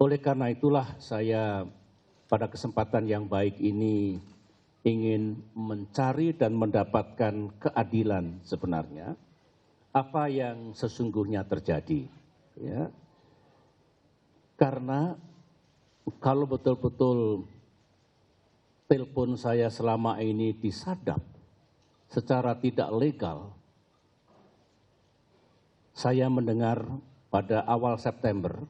Oleh karena itulah saya pada kesempatan yang baik ini ingin mencari dan mendapatkan keadilan sebenarnya, apa yang sesungguhnya terjadi. Ya. Karena kalau betul-betul telepon saya selama ini disadap secara tidak legal, saya mendengar pada awal September,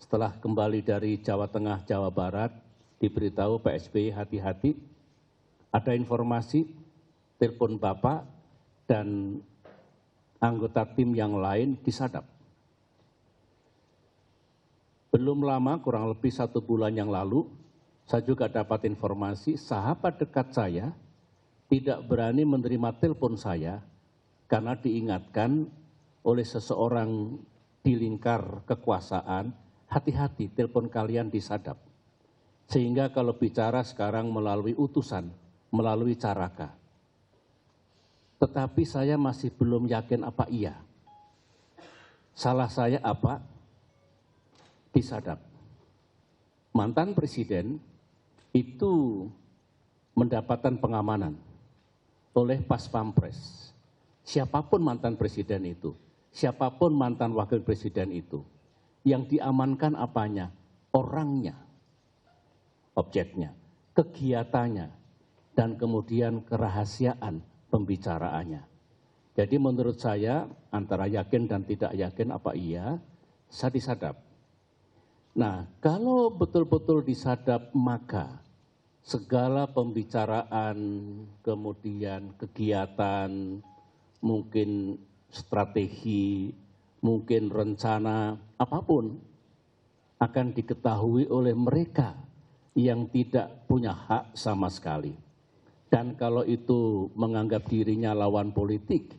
setelah kembali dari Jawa Tengah, Jawa Barat, diberitahu Pak SBY hati-hati, ada informasi telepon Bapak dan anggota tim yang lain disadap. Belum lama, kurang lebih 1 bulan yang lalu, saya juga dapat informasi sahabat dekat saya tidak berani menerima telepon saya karena diingatkan oleh seseorang di lingkar kekuasaan, hati-hati telepon kalian disadap. Sehingga kalau bicara sekarang melalui utusan, melalui caraka. Tetapi saya masih belum yakin apa iya. Salah saya apa? Disadap. Mantan presiden itu mendapatkan pengamanan oleh Pas Pampres. Siapapun mantan presiden itu, siapapun mantan wakil presiden itu, yang diamankan apanya? Orangnya, objeknya, kegiatannya, dan kemudian kerahasiaan pembicaraannya. Jadi menurut saya antara yakin dan tidak yakin apa iya, saya disadap. Nah, kalau betul-betul disadap maka segala pembicaraan, kemudian kegiatan, mungkin strategi, mungkin rencana, apapun akan diketahui oleh mereka yang tidak punya hak sama sekali. Dan kalau itu menganggap dirinya lawan politik,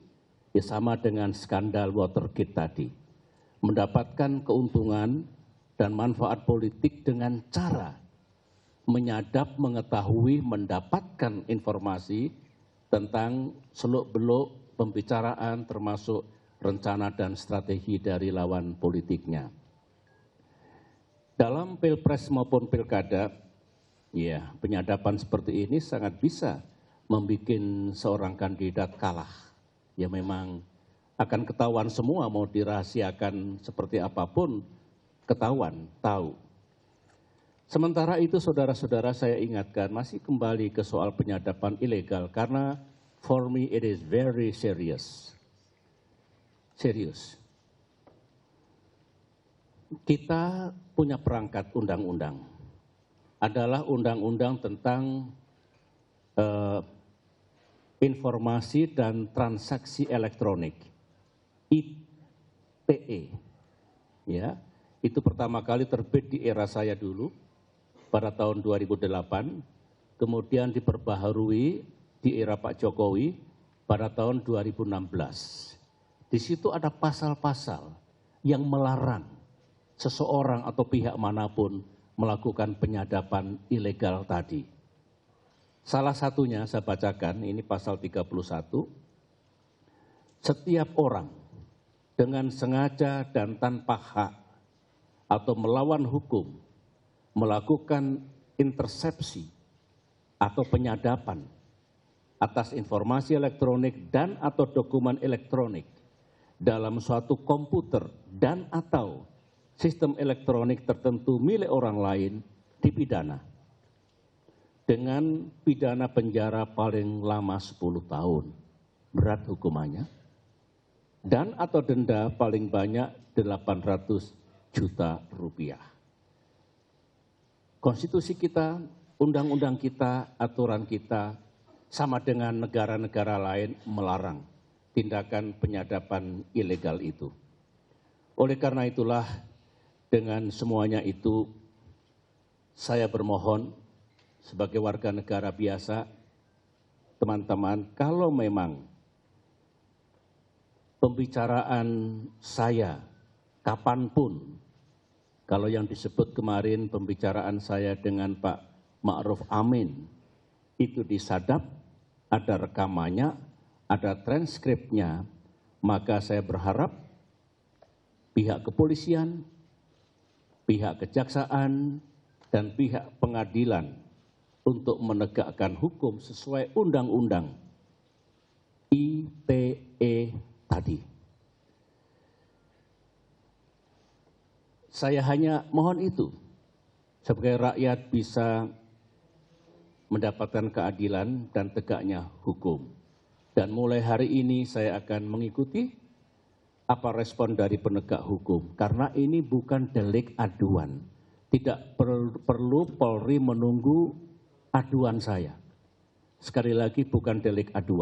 ya sama dengan skandal Watergate tadi. Mendapatkan keuntungan dan manfaat politik dengan cara menyadap, mengetahui, mendapatkan informasi tentang seluk-beluk pembicaraan termasuk rencana dan strategi dari lawan politiknya. Dalam pilpres maupun pilkada, ya penyadapan seperti ini sangat bisa membuat seorang kandidat kalah. Ya memang akan ketahuan semua, mau dirahasiakan seperti apapun, ketahuan, tahu. Sementara itu saudara-saudara saya ingatkan masih kembali ke soal penyadapan ilegal karena for me it is very serious. Serius. Kita punya perangkat undang-undang. Adalah undang-undang tentang informasi dan transaksi elektronik, ITE. Ya, itu pertama kali terbit di era saya dulu pada tahun 2008, kemudian diperbaharui di era Pak Jokowi pada tahun 2016. Di situ ada pasal-pasal yang melarang seseorang atau pihak manapun melakukan penyadapan ilegal tadi. Salah satunya saya bacakan, ini pasal 31. Setiap orang dengan sengaja dan tanpa hak atau melawan hukum melakukan intersepsi atau penyadapan atas informasi elektronik dan atau dokumen elektronik dalam suatu komputer dan atau sistem elektronik tertentu milik orang lain dipidana dengan pidana penjara paling lama 10 tahun, berat hukumannya, dan atau denda paling banyak 800 juta rupiah. Konstitusi kita, undang-undang kita, aturan kita sama dengan negara-negara lain melarang tindakan penyadapan ilegal itu. Oleh karena itulah dengan semuanya itu saya bermohon sebagai warga negara biasa, teman-teman, kalau memang pembicaraan saya kapanpun, kalau yang disebut kemarin pembicaraan saya dengan Pak Ma'ruf Amin, itu disadap, ada rekamannya, ada transkripnya, maka saya berharap pihak kepolisian, pihak kejaksaan, dan pihak pengadilan untuk menegakkan hukum sesuai undang-undang ITE tadi. Saya hanya mohon itu, sebagai rakyat bisa mendapatkan keadilan dan tegaknya hukum. Dan mulai hari ini saya akan mengikuti apa respon dari penegak hukum, karena ini bukan delik aduan. Tidak perlu Polri menunggu aduan saya. Sekali lagi bukan delik aduan.